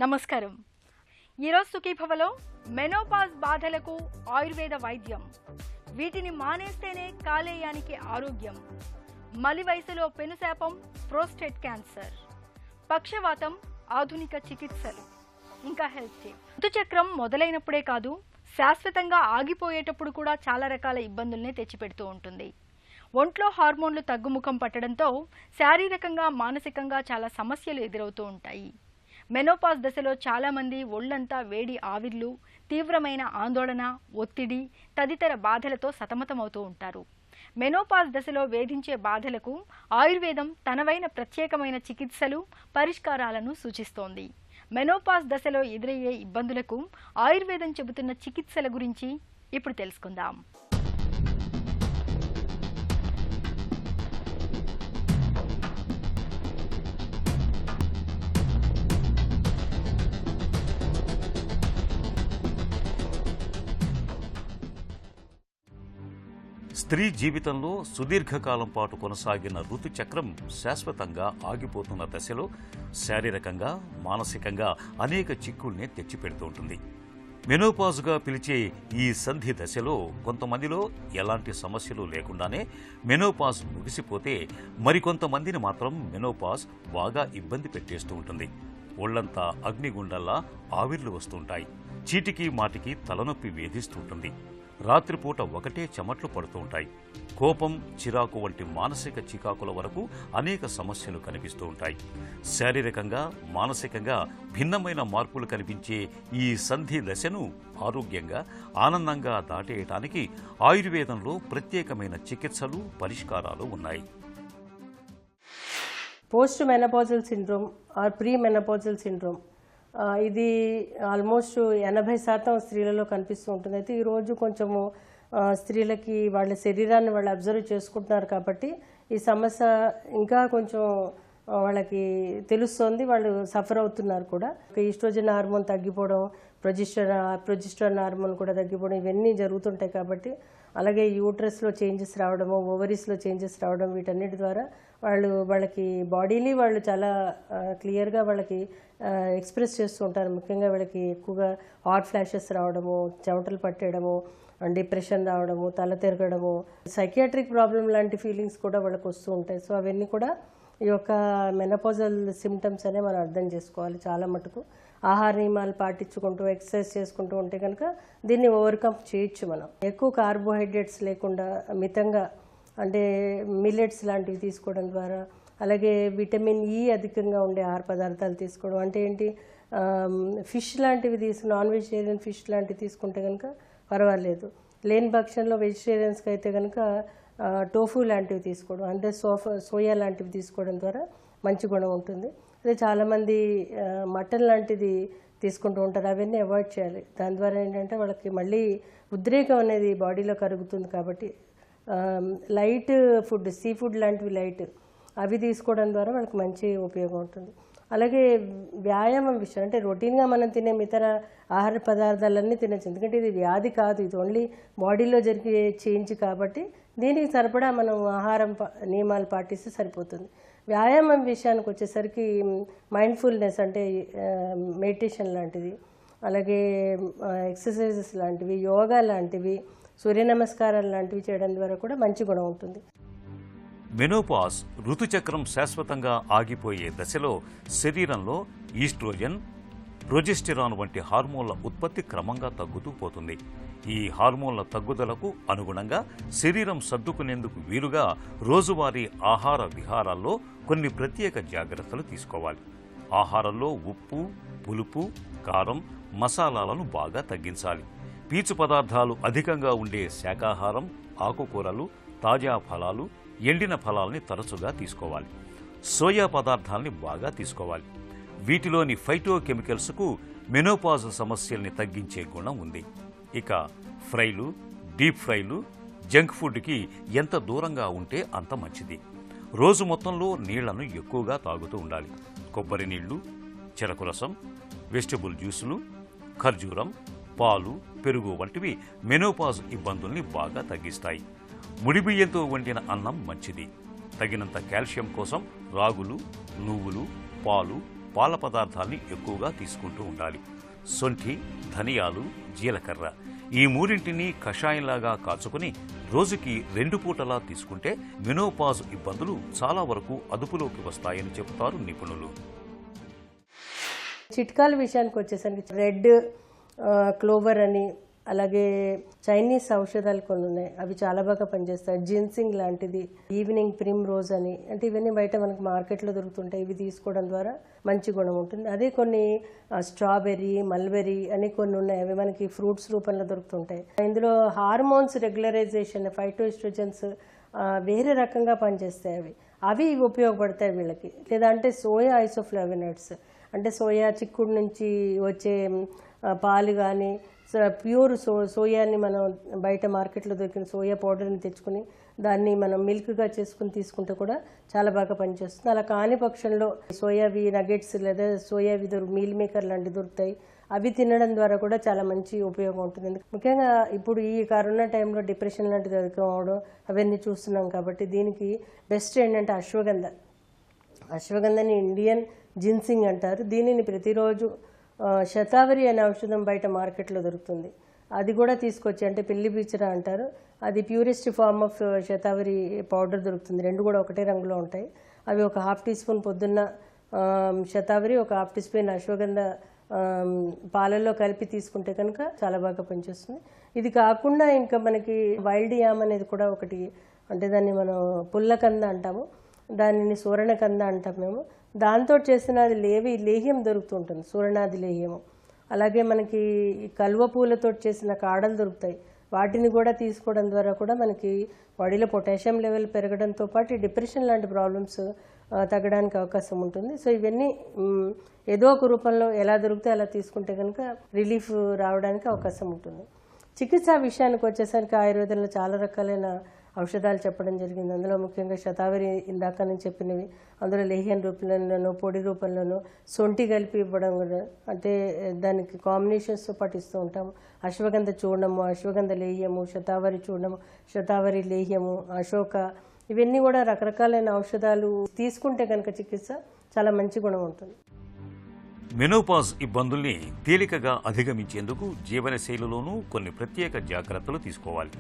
నమస్కారం. ఈరోజు సుఖీభవలో మెనోపాజ్ బాధలకు ఆయుర్వేద వైద్యం, వీటిని మానేస్తేనే కాలేయానికి ఆరోగ్యం, మలి వయసులో పెనుశాపం ప్రోస్టేట్ క్యాన్సర్, పక్షవాతం ఆధునిక చికిత్సలు, ఇంకా హెల్త్ టిప్. ఋతుచక్రం మొదలైనప్పుడే కాదు, శాశ్వతంగా ఆగిపోయేటప్పుడు కూడా చాలా రకాల ఇబ్బందుల్ని తెచ్చిపెడుతూ ఉంటుంది. ఒంట్లో హార్మోన్లు తగ్గుముఖం పట్టడంతో శారీరకంగా మానసికంగా చాలా సమస్యలు ఎదురవుతూ ఉంటాయి. మెనోపాజ్ దశలో చాలామంది ఒళ్లంతా వేడి ఆవిర్లు, తీవ్రమైన ఆందోళన, ఒత్తిడి తదితర బాధలతో సతమతమవుతూ ఉంటారు. మెనోపాజ్ దశలో వేధించే బాధలకు ఆయుర్వేదం తనవైన ప్రత్యేకమైన చికిత్సలు, పరిష్కారాలను సూచిస్తోంది. మెనోపాజ్ దశలో ఎదురయ్యే ఇబ్బందులకు ఆయుర్వేదం చెబుతున్న చికిత్సల గురించి ఇప్పుడు తెలుసుకుందాం. స్త్రీ జీవితంలో సుదీర్ఘకాలం పాటు కొనసాగిన ఋతుచక్రం శాశ్వతంగా ఆగిపోతున్న దశలో శారీరకంగా, మానసికంగా అనేక చిక్కుల్ని తెచ్చిపెడుతూ ఉంటుంది. మెనోపాజ్గా పిలిచే ఈ సంధి దశలో కొంతమందిలో ఎలాంటి సమస్యలు లేకుండానే మెనోపాజ్ ముగిసిపోతే, మరికొంతమందిని మాత్రం మెనోపాజ్ బాగా ఇబ్బంది పెట్టేస్తూ ఉంటుంది. ఒళ్లంతా అగ్నిగుండల్లా ఆవిర్లు వస్తుంటాయి. చీటికి మాటికి తలనొప్పి వేధిస్తుంటుంది. రాత్రిపూట ఒకటే చెమట్లు పడుతూ ఉంటాయి. కోపం, చిరాకు వంటి మానసిక చికాకుల వరకు అనేక సమస్యలు కనిపిస్తూ ఉంటాయి. శారీరకంగా, మానసికంగా భిన్నమైన మార్పులు కనిపించే ఈ సంధి దశను ఆరోగ్యంగా, ఆనందంగా దాటేయటానికి ఆయుర్వేదంలో ప్రత్యేకమైన చికిత్సలు, పరిష్కారాలు ఉన్నాయి. Post menopausal syndrome are pre menopausal syndrome, ఇది ఆల్మోస్ట్ 80% స్త్రీలలో కనిపిస్తూ ఉంటుంది. అయితే ఈరోజు కొంచెము స్త్రీలకి వాళ్ళ శరీరాన్ని వాళ్ళు అబ్జర్వ్ చేసుకుంటున్నారు కాబట్టి ఈ సమస్య ఇంకా కొంచెం వాళ్ళకి తెలుస్తోంది, వాళ్ళు సఫర్ అవుతున్నారు కూడా. ఈస్ట్రోజన్ హార్మోన్ తగ్గిపోవడం, ప్రొజెస్టరాన్ హార్మోన్ కూడా తగ్గిపోవడం, ఇవన్నీ జరుగుతుంటాయి కాబట్టి, అలాగే యూట్రస్లో చేంజెస్ రావడము, ఓవరీస్లో చేంజెస్ రావడం, వీటన్నిటి ద్వారా వాళ్ళకి బాడీని వాళ్ళు చాలా క్లియర్గా వాళ్ళకి ఎక్స్ప్రెస్ చేస్తూ ఉంటారు. ముఖ్యంగా వాళ్ళకి ఎక్కువగా హాట్ ఫ్లాషెస్ రావడము, చెమటలు పట్టేయడము, డిప్రెషన్ రావడము, తల తిరగడము, సైకియాట్రిక్ ప్రాబ్లం లాంటి ఫీలింగ్స్ కూడా వాళ్ళకి వస్తూ ఉంటాయి. సో అవన్నీ కూడా ఈ యొక్క మెనోపాజల్ సిమ్టమ్స్ అనే మనం అర్థం చేసుకోవాలి. చాలా మటుకు ఆహార నియమాలు పాటించుకుంటూ, ఎక్సర్సైజ్ చేసుకుంటూ ఉంటే కనుక దీన్ని ఓవర్కమ్ చేయొచ్చు. మనం ఎక్కువ కార్బోహైడ్రేట్స్ లేకుండా మితంగా, అంటే మిల్లెట్స్ లాంటివి తీసుకోవడం ద్వారా, అలాగే విటమిన్ ఈ అధికంగా ఉండే ఆహార పదార్థాలు తీసుకోవడం. అంటే ఏంటి, ఫిష్ లాంటివి నాన్ వెజిటేరియన్ ఫిష్ లాంటివి తీసుకుంటే కనుక పర్వాలేదు. లేని పక్షంలో వెజిటేరియన్స్కి అయితే కనుక టోఫు లాంటివి తీసుకోవడం, అంటే సోయా లాంటివి తీసుకోవడం ద్వారా మంచి గుణం ఉంటుంది. అదే చాలామంది మటన్ లాంటిది తీసుకుంటూ ఉంటారు, అవన్నీ అవాయిడ్ చేయాలి. దాని ద్వారా ఏంటంటే వాళ్ళకి మళ్ళీ ఉద్రేకం అనేది బాడీలో కరుగుతుంది. కాబట్టి లైట్ ఫుడ్, సీ ఫుడ్ లాంటివి లైట్ అవి తీసుకోవడం ద్వారా వాళ్ళకి మంచి ఉపయోగం ఉంటుంది. అలాగే వ్యాయామం విషయం, అంటే రొటీన్గా మనం తినే ఇతర ఆహార పదార్థాలన్నీ తినచ్చు. ఎందుకంటే ఇది వ్యాధి కాదు, ఇది ఓన్లీ బాడీలో జరిగే చేంజ్ కాబట్టి దీనికి సరిపడా మనం ఆహారం నియమాలు పాటిస్తే సరిపోతుంది. వ్యాయామం విషయానికి వచ్చేసరికి మైండ్ఫుల్నెస్, అంటే మెడిటేషన్ లాంటిది, అలాగే ఎక్సర్సైజెస్ లాంటివి, యోగా లాంటివి, సూర్య నమస్కారాలు లాంటివి చేయడం ద్వారా కూడా మంచి గుణం ఉంటుంది. మెనోపాజ్ ఋతుచక్రం శాశ్వతంగా ఆగిపోయే దశలో శరీరంలో ఈస్ట్రోజన్, ప్రొజెస్టెరాన్ వంటి హార్మోన్ల ఉత్పత్తి క్రమంగా తగ్గుతూ పోతుంది. ఈ హార్మోన్ల తగ్గుదలకు అనుగుణంగా శరీరం సర్దుకునేందుకు వీలుగా రోజువారీ ఆహార విహారాల్లో కొన్ని ప్రత్యేక జాగ్రత్తలు తీసుకోవాలి. ఆహారంలో ఉప్పు, పులుపు, కారం, మసాలాలను బాగా తగ్గించాలి. పీచు పదార్థాలు అధికంగా ఉండే శాకాహారం, ఆకుకూరలు, తాజా ఫలాలు, ఎండిన ఫలాల్ని తరచుగా తీసుకోవాలి. సోయా పదార్థాల్ని బాగా తీసుకోవాలి. వీటిలోని ఫైటోకెమికల్స్కు మెనోపాజ్ సమస్యల్ని తగ్గించే గుణం ఉంది. ఇక ఫ్రైలు, డీప్ ఫ్రైలు, జంక్ ఫుడ్కి ఎంత దూరంగా ఉంటే అంత మంచిది. రోజు మొత్తంలో నీళ్లను ఎక్కువగా తాగుతూ ఉండాలి. కొబ్బరి నీళ్లు, చెరకు రసం, వెజిటబుల్ జ్యూసులు, ఖర్జూరం, పాలు, పెరుగు వంటివి మెనోపాజ్ ఇబ్బందుల్ని బాగా తగ్గిస్తాయి. ముడిబియ్యంతో వండిన అన్నం మంచిది. తగినంత కాల్షియం కోసం రాగులు, నువ్వులు, పాలు, పాల పదార్థాల్ని ఎక్కువగా తీసుకుంటూ ఉండాలి. సొంఠి, ధనియాలు, జీలకర్ర ఈ మూడింటిని కషాయంలాగా కాచుకుని రోజుకి 2 పూటలా తీసుకుంటే మెనోపాజ్ ఇబ్బందులు చాలా వరకు అదుపులోకి వస్తాయని చెబుతారు నిపుణులు. చిట్కాల విషయానికి వచ్చేసరికి రెడ్ క్లోవర్ అని, అలాగే చైనీస్ ఔషధాలు కొన్ని ఉన్నాయి, అవి చాలా బాగా పనిచేస్తాయి. జిన్సింగ్ లాంటిది, ఈవినింగ్ ప్రిమ్ రోజ్ అని, అంటే ఇవన్నీ బయట మనకు మార్కెట్లో దొరుకుతుంటాయి. ఇవి తీసుకోవడం ద్వారా మంచి గుణం ఉంటుంది. అదే కొన్ని స్ట్రాబెర్రీ, మల్బెర్రీ అని కొన్ని ఉన్నాయి, అవి మనకి ఫ్రూట్స్ రూపంలో దొరుకుతుంటాయి. ఇందులో హార్మోన్స్ రెగ్యులరైజేషన్, ఫైటోఎస్ట్రోజన్స్ వేరే రకంగా పనిచేస్తాయి. అవి ఉపయోగపడతాయి వీళ్ళకి. లేదా అంటే సోయా ఐసోఫ్లావినాయిడ్స్, అంటే సోయా చిక్కుడు నుంచి వచ్చే పాలు కానీ, ప్యూర్ సోయాని మనం బయట మార్కెట్లో దొరికిన సోయా పౌడర్ని తెచ్చుకుని దాన్ని మనం మిల్క్గా చేసుకుని తీసుకుంటే కూడా చాలా బాగా పనిచేస్తుంది. అలా కాని పక్షంలో సోయావి నగెట్స్ లేదా సోయావి మీల్ మేకర్ లాంటివి దొరుకుతాయి, అవి తినడం ద్వారా కూడా చాలా మంచి ఉపయోగం ఉంటుంది. ముఖ్యంగా ఇప్పుడు ఈ కరోనా టైంలో డిప్రెషన్ లాంటిది అధికం అవడం అవన్నీ చూస్తున్నాం కాబట్టి దీనికి బెస్ట్ ఏంటంటే అశ్వగంధని ఇండియన్ జిన్సింగ్ అంటారు. దీనిని ప్రతిరోజు శతావరి అనే ఔషధం బయట మార్కెట్లో దొరుకుతుంది, అది కూడా తీసుకొచ్చి, అంటే పిల్లి బీచరా అంటారు, అది purest form of shatavari powder దొరుకుతుంది. 2 కూడా ఒకటే రంగులో ఉంటాయి. అవి ఒక 1/2 టీ స్పూన్ పొద్దున్న శతావరి, ఒక 1/2 టీ స్పూన్ అశ్వగంధ పాలల్లో కలిపి తీసుకుంటే కనుక చాలా బాగా పనిచేస్తుంది. ఇది కాకుండా ఇంకా మనకి వైల్డ్ యామ్ అనేది కూడా ఒకటి, అంటే దాన్ని మనం పుల్లకంద అంటాము, దానిని సూరణకంద అంటాం మేము. దాంతో చేసిన అది లేహ్యం దొరుకుతుంటుంది, సూరణాది లేహ్యము. అలాగే మనకి కలువ పూలతో చేసిన కాడలు దొరుకుతాయి, వాటిని కూడా తీసుకోవడం ద్వారా కూడా మనకి బాడీలో పొటాషియం లెవెల్ పెరగడంతో పాటు డిప్రెషన్ లాంటి ప్రాబ్లమ్స్ తగ్గడానికి అవకాశం ఉంటుంది. సో ఇవన్నీ ఏదో ఒక రూపంలో ఎలా దొరికితే అలా తీసుకుంటే కనుక రిలీఫ్ రావడానికి అవకాశం ఉంటుంది. చికిత్స విషయానికి వచ్చేసరికి ఆయుర్వేదంలో చాలా రకాలైన ఔషధాలు చెప్పడం జరిగింది. అందులో ముఖ్యంగా శతావరి ఇందాక నేను చెప్పినవి, అందులో లేహ్యం రూపంలోనూ పొడి రూపంలోనూ సొంటి కలిపి ఇవ్వడం కూడా, అంటే దానికి కాంబినేషన్స్తో పాటు ఇస్తూ ఉంటాము. అశ్వగంధ చూర్ణము, అశ్వగంధ లేహ్యము, శతావరి చూర్ణము, శతావరి లేహ్యము, అశోక, ఇవన్నీ కూడా రకరకాలైన ఔషధాలు తీసుకుంటే కనుక చికిత్స చాలా మంచి గుణం ఉంటుంది. మెనోపాజ్ ఇబ్బందుల్ని తేలికగా అధిగమించేందుకు జీవనశైలిలోనూ కొన్ని ప్రత్యేక జాగ్రత్తలు తీసుకోవాలి.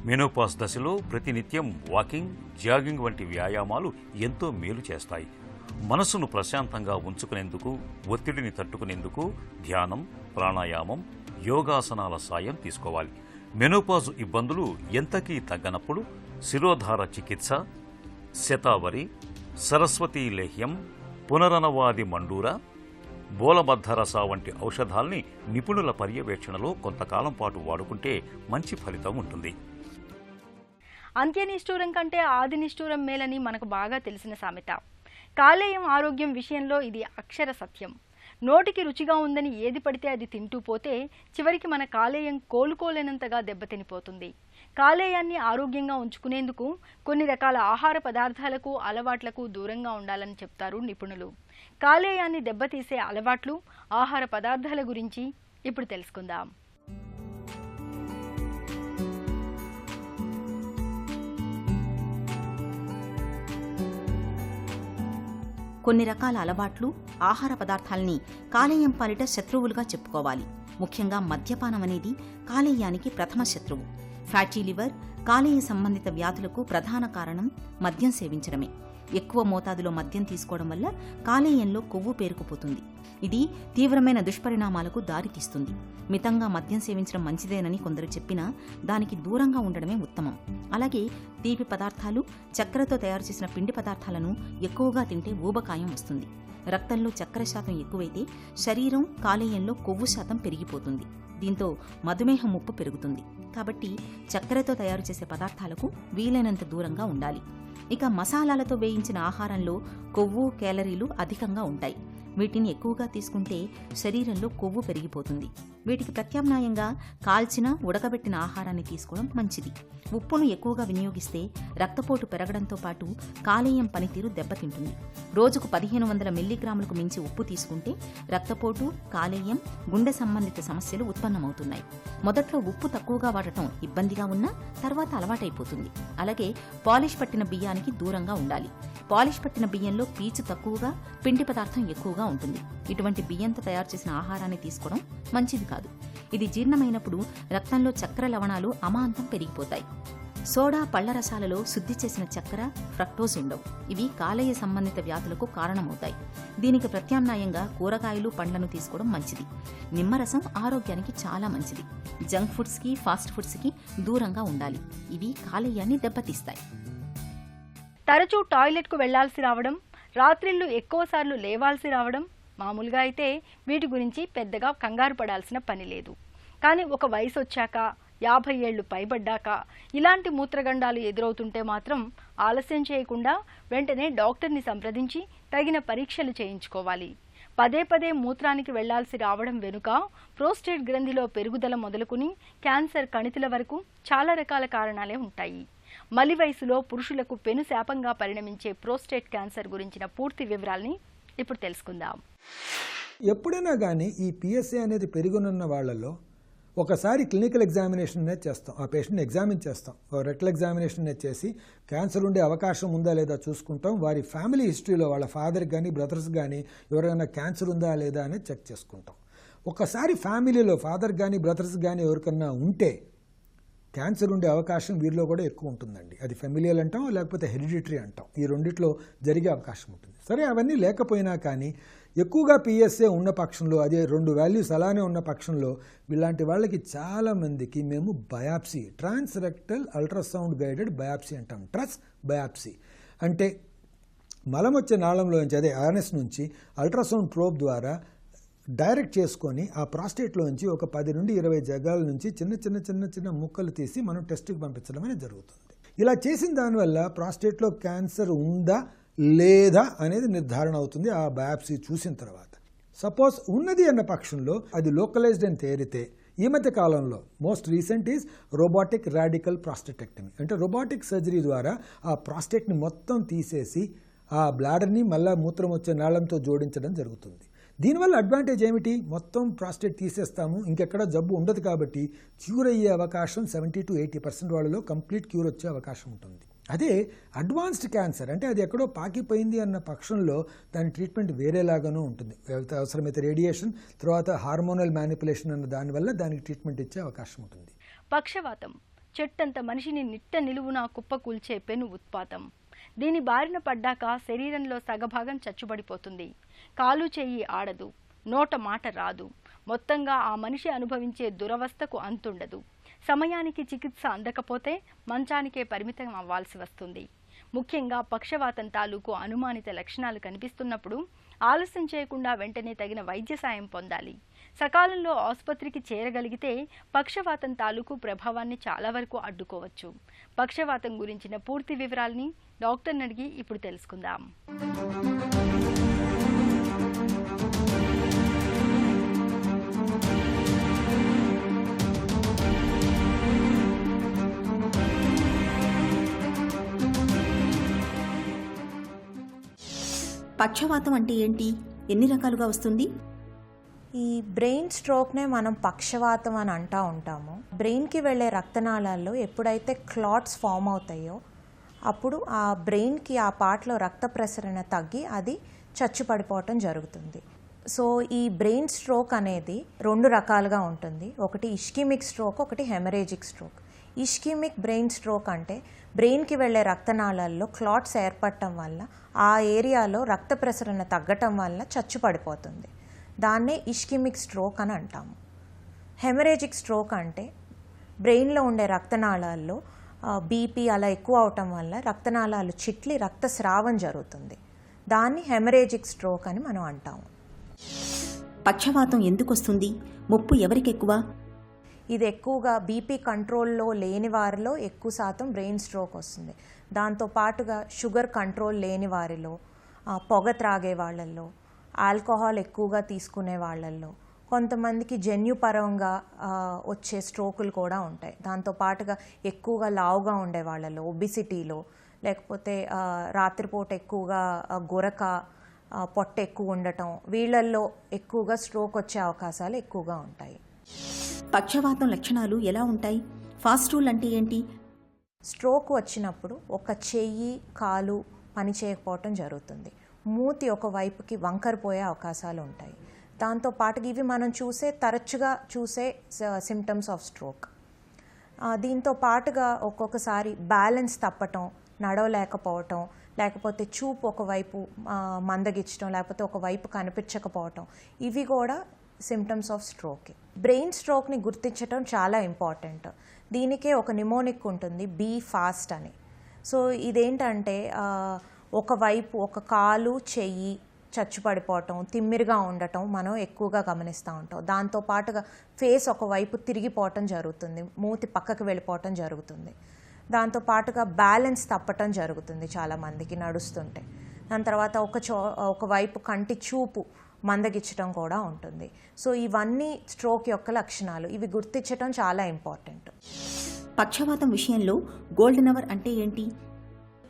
మెనోపాజ్ దశలో ప్రతినిత్యం వాకింగ్, జాగింగ్ వంటి వ్యాయామాలు ఎంతో మేలు చేస్తాయి. మనసును ప్రశాంతంగా ఉంచుకునేందుకు, ఒత్తిడిని తట్టుకునేందుకు ధ్యానం, ప్రాణాయామం, యోగాసనాల సాయం తీసుకోవాలి. మెనోపాజ్ ఇబ్బందులు ఎంతకీ తగ్గనప్పుడు శిరోధార చికిత్స, శతావరి, సరస్వతీ లేహ్యం, పునరనవాది మండూర, బోలబద్ధరస వంటి ఔషధాల్ని నిపుణుల పర్యవేక్షణలో కొంతకాలం పాటు వాడుకుంటే మంచి ఫలితం ఉంటుంది. అంత్యనిష్ఠూరం కంటే ఆది నిష్ఠూరం మేలని మనకు బాగా తెలిసిన సామెత. కాలేయం ఆరోగ్యం విషయంలో ఇది అక్షర సత్యం. నోటికి రుచిగా ఉందని ఏది పడితే అది తింటూ పోతే చివరికి మన కాలేయం కోలుకోలేనంతగా దెబ్బతినిపోతుంది. కాలేయాన్ని ఆరోగ్యంగా ఉంచుకునేందుకు కొన్ని రకాల ఆహార పదార్థాలకు, అలవాట్లకు దూరంగా ఉండాలని చెప్తారు నిపుణులు. కాలేయాన్ని దెబ్బతీసే అలవాట్లు, ఆహార పదార్థాల గురించి ఇప్పుడు తెలుసుకుందాం. కొన్ని రకాల అలవాట్లు, ఆహార పదార్థాలని కాలేయం పాలిట శత్రువులుగా చెప్పుకోవాలి. ముఖ్యంగా మద్యపానం అనేది కాలేయానికి ప్రథమ శత్రువు. ఫ్యాటీ లివర్, కాలేయ సంబంధిత వ్యాధులకు ప్రధాన కారణం మద్యం సేవించడమే. ఎక్కువ మోతాదులో మద్యం తీసుకోవడం వల్ల కాలేయంలో కొవ్వు పేరుకుపోతుంది. ఇది తీవ్రమైన దుష్పరిణామాలకు దారితీస్తుంది. మితంగా మద్యం సేవించడం మంచిదేనని కొందరు చెప్పినా దానికి దూరంగా ఉండడమే ఉత్తమం. అలాగే తీపి పదార్థాలు, చక్కెరతో తయారు చేసిన పిండి పదార్థాలను ఎక్కువగా తింటే ఊబకాయం వస్తుంది. రక్తంలో చక్కెర శాతం ఎక్కువైతే శరీరం, కాలేయంలో కొవ్వు శాతం పెరిగిపోతుంది. దీంతో మధుమేహం ముప్పు పెరుగుతుంది. కాబట్టి చక్కెరతో తయారు చేసే పదార్థాలకు వీలైనంత దూరంగా ఉండాలి. ఇక మసాలాలతో వేయించిన ఆహారంలో కొవ్వు, కేలరీలు అధికంగా ఉంటాయి. వీటిని ఎక్కువగా తీసుకుంటే శరీరంలో కొవ్వు పెరిగిపోతుంది. వీటికి ప్రత్యామ్నాయంగా కాల్చిన ఉడకబెట్టిన ఆహారాన్ని తీసుకోవడం మంచిది. ఉప్పును ఎక్కువగా వినియోగిస్తే రక్తపోటు పెరగడంతో పాటు కాలేయం పనితీరు దెబ్బతింటుంది. రోజుకు 1500 మిల్లీగ్రాములకు మించి ఉప్పు తీసుకుంటే రక్తపోటు, కాలేయం, గుండె సంబంధిత సమస్యలు ఉత్పన్నమవుతున్నాయి. మొదట్లో ఉప్పు తక్కువగా వాడటం ఇబ్బందిగా ఉన్నా తర్వాత అలవాటైపోతుంది. అలాగే పాలిష్ పట్టిన బియ్యానికి దూరంగా ఉండాలి. పాలిష్ పట్టిన బియ్యంలో పీచు తక్కువగా, పిండి పదార్థం ఎక్కువగా ఉంటుంది. ఇటువంటి బియ్యంతో తయారు చేసిన ఆహారాన్ని తీసుకోవడం మంచిది కాదు. ఇది జీర్ణమైనప్పుడు రక్తంలో చక్కెర లవణాలు అమాంతం పెరిగిపోతాయి. సోడా, పళ్ల రసాలలో శుద్ధి చేసిన చక్కెర, ఫ్రక్టోజ్ ఉండవు. ఇవి కాలేయ సంబంధిత వ్యాధులకు కారణమవుతాయి. దీనికి ప్రత్యామ్నాయంగా కూరగాయలు, పండ్లను తీసుకోవడం మంచిది. నిమ్మరసం ఆరోగ్యానికి చాలా మంచిది. జంక్ ఫుడ్స్కి, ఫాస్ట్ ఫుడ్స్కి దూరంగా ఉండాలి. ఇవి కాలేయాన్ని దెబ్బతీస్తాయి. తరచూ టాయిలెట్కు వెళ్లాల్సి రావడం, రాత్రిళ్లు ఎక్కువసార్లు లేవాల్సి రావడం మామూలుగా అయితే వీటి గురించి పెద్దగా కంగారు పడాల్సిన పని లేదు. కానీ ఒక వయసు వచ్చాక, 50 ఏళ్లు పైబడ్డాక ఇలాంటి మూత్రగండాలు ఎదురవుతుంటే మాత్రం ఆలస్యం చేయకుండా వెంటనే డాక్టర్ని సంప్రదించి తగిన పరీక్షలు చేయించుకోవాలి. పదే పదే మూత్రానికి వెళ్లాల్సి రావడం వెనుక ప్రోస్టేట్ గ్రంథిలో పెరుగుదల మొదలుకుని క్యాన్సర్ కణితుల వరకు చాలా రకాల కారణాలే ఉంటాయి. మలి వయసులో పురుషులకు పెను శాపంగా పరిణమించే ప్రోస్టేట్ క్యాన్సర్ గురించిన పూర్తి వివరాల్ని ఇప్పుడు తెలుసుకుందాం. ఎప్పుడైనా కానీ ఈ పిఎస్ఏ అనేది పెరుగునున్న వాళ్ళలో ఒకసారి క్లినికల్ ఎగ్జామినేషన్ అనేది చేస్తాం. ఆ పేషెంట్ని ఎగ్జామిన్ చేస్తాం. రెక్టల్ ఎగ్జామినేషన్ అనేది చేసి క్యాన్సర్ ఉండే అవకాశం ఉందా లేదా చూసుకుంటాం. వారి ఫ్యామిలీ హిస్టరీలో వాళ్ళ ఫాదర్కి కానీ బ్రదర్స్ కానీ ఎవరైనా క్యాన్సర్ ఉందా లేదా అనేది చెక్ చేసుకుంటాం. ఒకసారి ఫ్యామిలీలో ఫాదర్ కానీ బ్రదర్స్ కానీ ఎవరికన్నా ఉంటే క్యాన్సర్ ఉండే అవకాశం వీరిలో కూడా ఎక్కువ ఉంటుందండి. అది ఫెమిలియల్ అంటాం, లేకపోతే హెరిడిటరీ అంటాం. ఈ రెండిట్లో జరిగే అవకాశం ఉంటుంది. సరే, అవన్నీ లేకపోయినా కానీ ఎక్కువగా పిఎస్ఏ ఉన్న పక్షంలో, అదే 2 వాల్యూస్ అలానే ఉన్న పక్షంలో ఇలాంటి వాళ్ళకి చాలామందికి మేము బయాప్సీ, ట్రాన్స్ రెక్టల్ అల్ట్రాసౌండ్ గైడెడ్ బయాప్సీ అంటాం. ట్రస్ బయాప్సీ అంటే మలం వచ్చే నాళంలోంచి, అదే ఆర్ఎస్ నుంచి అల్ట్రాసౌండ్ ప్రోబ్ ద్వారా డైరెక్ట్ చేసుకొని ఆ ప్రాస్టేట్లోంచి ఒక 10 నుండి 20 జగాల నుంచి చిన్న ముక్కలు తీసి మనం టెస్ట్కి పంపించడం అనేది జరుగుతుంది. ఇలా చేసిన దానివల్ల ప్రాస్టేట్లో క్యాన్సర్ ఉందా లేదా అనేది నిర్ధారణ అవుతుంది ఆ బయాప్సీ చూసిన తర్వాత. సపోజ్ ఉన్నది అన్న పక్షంలో అది లోకలైజ్డ్ అని తేలితే ఈ మధ్య కాలంలో most recent is robotic radical prostatectomy. అంటే రోబోటిక్ సర్జరీ ద్వారా ఆ ప్రాస్టేట్ని మొత్తం తీసేసి ఆ బ్లాడర్ని మళ్ళా మూత్రం వచ్చే నాళంతో జోడించడం జరుగుతుంది. దీనివల్ల అడ్వాంటేజ్ ఏమిటి? మొత్తం ప్రాస్టేట్ తీసేస్తాము, ఇంకెక్కడ జబ్బు ఉండదు కాబట్టి క్యూర్ అయ్యే అవకాశం 70 to 80% వాళ్ళలో కంప్లీట్ క్యూర్ వచ్చే అవకాశం ఉంటుంది. అదే అడ్వాన్స్డ్ క్యాన్సర్ అంటే అది ఎక్కడో పాకిపోయింది అన్న పక్షంలో దాని ట్రీట్మెంట్ వేరేలాగానూ ఉంటుంది. అవసరమైతే రేడియేషన్, తర్వాత హార్మోనల్ మ్యానిపులేషన్ అన్న దానివల్ల దానికి ట్రీట్మెంట్ ఇచ్చే అవకాశం ఉంటుంది. పక్షవాతం చెట్టంత మనిషిని నిట్ట నిలువునా కుప్పకూల్చే పెను ఉత్పాతం. దీని బారిన పడ్డాక శరీరంలో సగభాగం చచ్చుబడిపోతుంది. కాలు చెయ్యి ఆడదు, నోట మాట రాదు. మొత్తంగా ఆ మనిషి అనుభవించే దురవస్థకు అంతుండదు. సమయానికి చికిత్స అందకపోతే మంచానికే పరిమితం అవ్వాల్సి వస్తుంది. ముఖ్యంగా పక్షవాతం తాలూకు అనుమానిత లక్షణాలు కనిపిస్తున్నప్పుడు ఆలస్యం చేయకుండా వెంటనే తగిన వైద్య సాయం పొందాలి. సకాలంలో ఆసుపత్రికి చేరగలిగితే పక్షవాతం తాలూకు ప్రభావాన్ని చాలా వరకు అడ్డుకోవచ్చు. పక్షవాతం గురించిన పూర్తి వివరాల్ని డాక్టర్ని అడిగి ఇప్పుడు తెలుసుకుందాం. పక్షవాతం అంటే ఏంటి? ఎన్ని రకాలుగా వస్తుంది? ఈ బ్రెయిన్ స్ట్రోక్నే మనం పక్షవాతం అని అంటూ ఉంటాము. బ్రెయిన్కి వెళ్ళే రక్తనాళాల్లో ఎప్పుడైతే క్లాట్స్ ఫామ్ అవుతాయో అప్పుడు ఆ బ్రెయిన్కి ఆ పార్ట్లో రక్త ప్రసరణ తగ్గి అది చచ్చుపడిపోవటం జరుగుతుంది. సో ఈ బ్రెయిన్ స్ట్రోక్ అనేది 2 రకాలుగా ఉంటుంది. ఒకటి ఇష్కిమిక్ స్ట్రోక్, ఒకటి haemorrhagic stroke. Ischaemic brain stroke అంటే బ్రెయిన్కి వెళ్ళే రక్తనాళాల్లో క్లాట్స్ ఏర్పడటం వల్ల ఆ ఏరియాలో రక్త ప్రసరణ తగ్గటం వల్ల చచ్చుపడిపోతుంది. దాన్నే ఇష్కిమిక్ స్ట్రోక్ అని అంటాము. హెమరేజిక్ స్ట్రోక్ అంటే బ్రెయిన్లో ఉండే రక్తనాళాల్లో బీపీ అలా ఎక్కువ అవటం వల్ల రక్తనాళాలు చిట్లి రక్తస్రావం జరుగుతుంది. దాన్ని హెమరేజిక్ స్ట్రోక్ అని మనం అంటాము. పక్షవాతం ఎందుకు వస్తుంది? ముప్పు ఎవరికి ఎక్కువ? ఇది ఎక్కువగా బీపీ కంట్రోల్లో లేని వారిలో ఎక్కువ శాతం బ్రెయిన్ స్ట్రోక్ వస్తుంది. దాంతోపాటుగా షుగర్ కంట్రోల్ లేని వారిలో, పొగ త్రాగే వాళ్ళల్లో, ఆల్కహాల్ ఎక్కువగా తీసుకునే వాళ్ళల్లో, కొంతమందికి జన్యుపరంగా వచ్చే స్ట్రోకులు కూడా ఉంటాయి. దాంతోపాటుగా ఎక్కువగా లావుగా ఉండే వాళ్ళలో, ఒబిసిటీలో, లేకపోతే రాత్రిపూట ఎక్కువగా గురక, పొట్ట ఎక్కువ ఉండటం, వీళ్ళల్లో ఎక్కువగా స్ట్రోక్ వచ్చే అవకాశాలు ఎక్కువగా ఉంటాయి. పక్షవాతం లక్షణాలు ఎలా ఉంటాయి? ఫాస్ట్ రూల్ అంటే ఏంటి? స్ట్రోక్ వచ్చినప్పుడు ఒక చెయ్యి, కాలు పని చేయకపోవటం జరుగుతుంది. మూతి ఒక వైపుకి వంకరపోయే అవకాశాలు ఉంటాయి. దాంతోపాటుగా ఇవి మనం తరచుగా చూసే సిమ్టమ్స్ ఆఫ్ స్ట్రోక్. దీంతో పాటుగా ఒక్కొక్కసారి బ్యాలెన్స్ తప్పటం, నడవలేకపోవటం, లేకపోతే చూపు ఒకవైపు మందగించడం, లేకపోతే ఒకవైపు కనిపించకపోవటం, ఇవి కూడా సిమ్టమ్స్ ఆఫ్ స్ట్రోక్. బ్రెయిన్ స్ట్రోక్ని గుర్తించడం చాలా ఇంపార్టెంట్. దీనికే ఒక నిమోనిక్ ఉంటుంది, బీ ఫాస్ట్ అని. సో ఇదేంటంటే ఒకవైపు ఒక కాలు, చెయ్యి చచ్చుపడిపోవటం, తిమ్మిరిగా ఉండటం మనం ఎక్కువగా గమనిస్తూ ఉంటాం. దాంతోపాటుగా ఫేస్ ఒకవైపు తిరిగిపోవటం జరుగుతుంది, మూతి పక్కకు వెళ్ళిపోవటం జరుగుతుంది. దాంతోపాటుగా బ్యాలెన్స్ తప్పటం జరుగుతుంది చాలామందికి నడుస్తుంటే. దాని తర్వాత ఒకవైపు కంటి చూపు మందగించడం కూడా ఉంటుంది. సో ఇవన్నీ స్ట్రోక్ యొక్క లక్షణాలు. ఇవి గుర్తించడం చాలా ఇంపార్టెంట్. పక్షవాతం విషయంలో గోల్డెన్ అవర్ అంటే ఏంటి?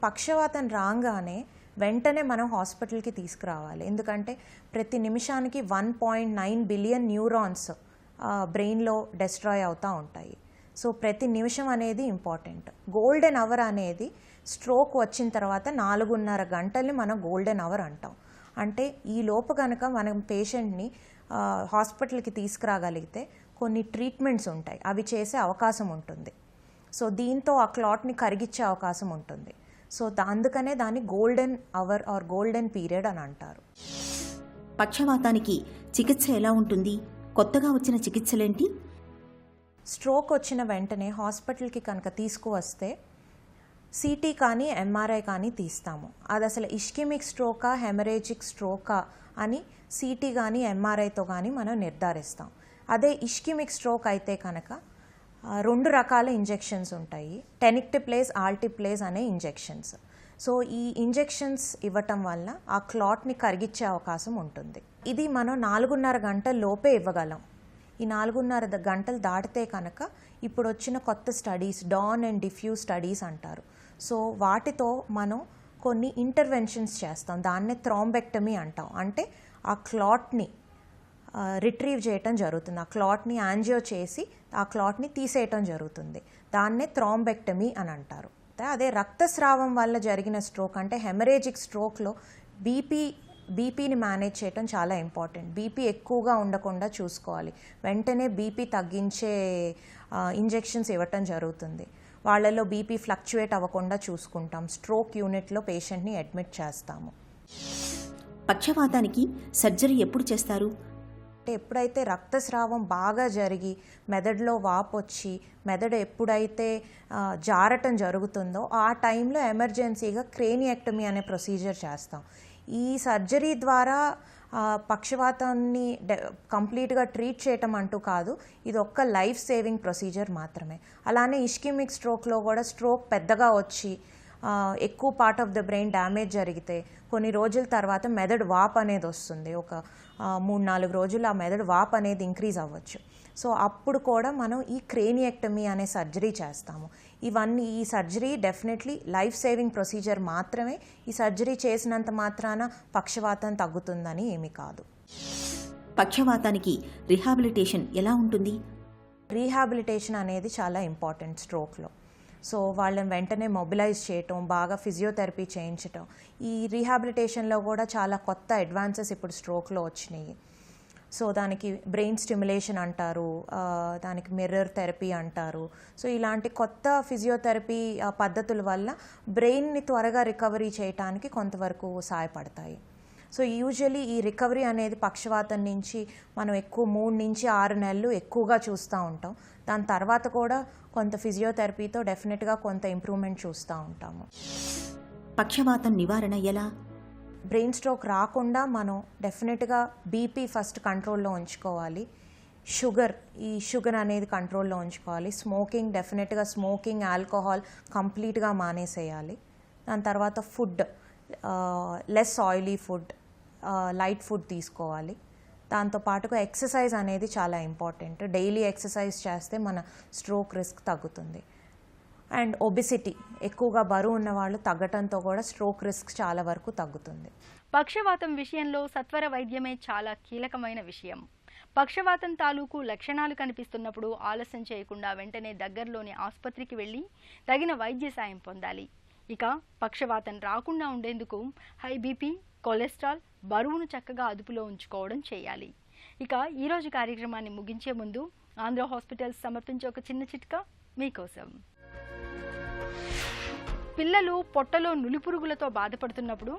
పక్షవాతం రాగానే వెంటనే మనం హాస్పిటల్కి తీసుకురావాలి. ఎందుకంటే ప్రతి నిమిషానికి 1.9 బిలియన్ న్యూరాన్స్ బ్రెయిన్లో డెస్ట్రాయ్ అవుతూ ఉంటాయి. సో ప్రతి నిమిషం అనేది ఇంపార్టెంట్. గోల్డెన్ అవర్ అనేది స్ట్రోక్ వచ్చిన తర్వాత 4.5 గంటల్ని మనం గోల్డెన్ అవర్ అంటాం. అంటే ఈ లోపు కనుక మనం పేషెంట్ని హాస్పిటల్కి తీసుకురాగలిగితే కొన్ని ట్రీట్మెంట్స్ ఉంటాయి, అవి చేసే అవకాశం ఉంటుంది. సో దీంతో ఆ క్లాట్ని కరిగించే అవకాశం ఉంటుంది. సో అందుకనే దాన్ని golden hour or golden period అని అంటారు. పక్షవాతానికి చికిత్స ఎలా ఉంటుంది? కొత్తగా వచ్చిన చికిత్సలేంటి? స్ట్రోక్ వచ్చిన వెంటనే హాస్పిటల్కి కనుక తీసుకువస్తే సిటీ కానీ ఎంఆర్ఐ కానీ తీస్తాము. అది అసలు ఇష్కెమిక్ స్ట్రోకా, హెమరేజిక్ స్ట్రోకా అని సిటీ కానీ ఎంఆర్ఐతో కానీ మనం నిర్ధారిస్తాం. అదే ఇష్కెమిక్ స్ట్రోక్ అయితే కనుక 2 రకాల ఇంజెక్షన్స్ ఉంటాయి, టెనిక్టిప్లేజ్, ఆల్టిప్లేజ్ అనే ఇంజెక్షన్స్. సో ఈ ఇంజెక్షన్స్ ఇవ్వటం వల్ల ఆ క్లాట్ని కరిగించే అవకాశం ఉంటుంది. ఇది మనం 4.5 గంటల లోపే ఇవ్వగలం. ఈ 4.5 గంటలు దాటితే కనుక ఇప్పుడు వచ్చిన కొత్త స్టడీస్, డాన్ అండ్ డిఫ్యూజ్ స్టడీస్ అంటారు. సో వాటితో మనం కొన్ని ఇంటర్వెన్షన్స్ చేస్తాం. దాన్నే థ్రాంబెక్టమీ అంటాం. అంటే ఆ క్లాట్ని రిట్రీవ్ చేయటం జరుగుతుంది. ఆ క్లాట్ని యాంజియో చేసి ఆ క్లాట్ని తీసేయటం జరుగుతుంది. దాన్నే థ్రాంబెక్టమీ అని అంటారు. అదే రక్తస్రావం వల్ల జరిగిన స్ట్రోక్ అంటే హెమరేజిక్ స్ట్రోక్లో బీపీని మేనేజ్ చేయటం చాలా ఇంపార్టెంట్. బీపీ ఎక్కువగా ఉండకుండా చూసుకోవాలి. వెంటనే బీపీ తగ్గించే ఇంజెక్షన్స్ ఇవ్వటం జరుగుతుంది. వాళ్ళలో బీపీ ఫ్లక్చువేట్ అవ్వకుండా చూసుకుంటాం. స్ట్రోక్ యూనిట్లో పేషెంట్ని అడ్మిట్ చేస్తాము. పక్షవాతానికి సర్జరీ ఎప్పుడు చేస్తారు? అంటే ఎప్పుడైతే రక్తస్రావం బాగా జరిగి మెదడులో వాపు వచ్చి మెదడు ఎప్పుడైతే జారటం జరుగుతుందో ఆ టైంలో ఎమర్జెన్సీగా క్రేనియెక్టమీ అనే ప్రొసీజర్ చేస్తాం. ఈ సర్జరీ ద్వారా పక్షవాతాన్ని కంప్లీట్గా ట్రీట్ చేయటం అంటూ కాదు, ఇది ఒక్క లైఫ్ సేవింగ్ ప్రొసీజర్ మాత్రమే. అలానే ఇష్కెమిక్ స్ట్రోక్లో కూడా స్ట్రోక్ పెద్దగా వచ్చి ఎక్కువ part of the brain damage జరిగితే కొన్ని రోజుల తర్వాత మెదడు వాపు అనేది వస్తుంది. ఒక 3-4 రోజులు ఆ మెదడు వాపు అనేది ఇంక్రీజ్ అవ్వచ్చు. సో అప్పుడు కూడా మనం ఈ క్రేనియెక్టమీ అనే సర్జరీ చేస్తాము. ఈ surgery definitely life saving procedure మాత్రమే. ఈ సర్జరీ చేసినంత మాత్రాన పక్షవాతం తగ్గుతుందని ఏమీ కాదు. పక్షవాతానికి రీహాబిలిటేషన్ ఎలా ఉంటుంది? రీహాబిలిటేషన్ అనేది చాలా ఇంపార్టెంట్ స్ట్రోక్లో. సో వాళ్ళని వెంటనే మొబిలైజ్ చేయటం, బాగా ఫిజియోథెరపీ చేయించటం. ఈ రీహాబిలిటేషన్లో కూడా చాలా కొత్త అడ్వాన్సెస్ ఇప్పుడు స్ట్రోక్లో వచ్చినాయి. సో దానికి బ్రెయిన్ స్టిమ్యులేషన్ అంటారు, దానికి మిర్రర్ థెరపీ అంటారు. సో ఇలాంటి కొత్త ఫిజియోథెరపీ పద్ధతుల వల్ల బ్రెయిన్ని త్వరగా రికవరీ చేయడానికి కొంతవరకు సహాయపడతాయి. సో యూజువలీ ఈ రికవరీ అనేది పక్షవాతం నుంచి మనం ఎక్కువ 3 నుంచి 6 నెలలు ఎక్కువగా చూస్తూ ఉంటాం. దాని తర్వాత కూడా కొంత ఫిజియోథెరపీతో డెఫినెట్గా కొంత ఇంప్రూవ్మెంట్ చూస్తూ ఉంటాము. పక్షవాతం నివారణ ఎలా? బ్రెయిన్ స్ట్రోక్ రాకుండా మనం డెఫినెట్గా బీపీ ఫస్ట్ కంట్రోల్లో ఉంచుకోవాలి. ఈ షుగర్ అనేది కంట్రోల్లో ఉంచుకోవాలి. డెఫినెట్గా స్మోకింగ్, ఆల్కహాల్ కంప్లీట్గా మానేసేయాలి. దాని తర్వాత food, less oily food, light food తీసుకోవాలి. దాంతోపాటుగా ఎక్సర్సైజ్ అనేది చాలా ఇంపార్టెంట్. డైలీ ఎక్సర్సైజ్ చేస్తే మన స్ట్రోక్ రిస్క్ తగ్గుతుంది. అండ్ ఒబిసిటీ, ఎక్కువగా బరువు ఉన్న వాళ్ళు తగ్గటంతో కూడా స్ట్రోక్ రిస్క్ చాలా వరకు తగ్గుతుంది. పక్షవాతం విషయంలో సత్వర వైద్యమే చాలా కీలకమైన విషయం. పక్షవాతం తాలూకు లక్షణాలు కనిపిస్తున్నప్పుడు ఆలస్యం చేయకుండా వెంటనే దగ్గరలోని ఆసుపత్రికి వెళ్ళి తగిన వైద్య సాయం పొందాలి. ఇక పక్షవాతం రాకుండా ఉండేందుకు హై బీపీ, కొలెస్ట్రాల్, బరువును చక్కగా అదుపులో ఉంచుకోవడం చేయాలి. ఇక ఈరోజు కార్యక్రమాన్ని ముగించే ముందు ఆంధ్ర హాస్పిటల్స్ సమర్పించే ఒక చిన్న చిట్కా మీకోసం. పిల్లలు పొట్టలో నులిపురుగులతో బాధపడుతున్నప్పుడు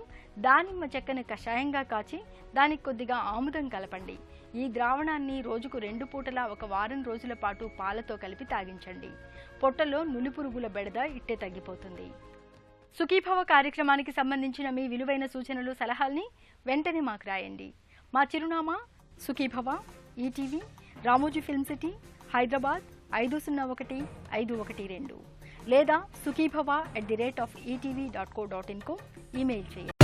దానిమ్మ చెక్కను కషాయంగా కాచి దానికి కొద్దిగా ఆముదం కలపండి. ఈ ద్రావణాన్ని రోజుకు 2 పూటలా 1 వారం రోజుల పాటు పాలతో కలిపి తాగించండి. పొట్టలో నులిపురుగుల బెడద ఇట్టే తగ్గిపోతుంది. సుఖీభవ కార్యక్రమానికి సంబంధించిన మీ విలువైన సూచనలు, సలహాల్ని వెంటనే మాకు రాయండి. మా చిరునామా Sukhibhava, ETV, Ramoji film city, Hyderabad 501512 లేదా sukhibhava@etv.co.in కు ఈమెయిల్ చేయండి.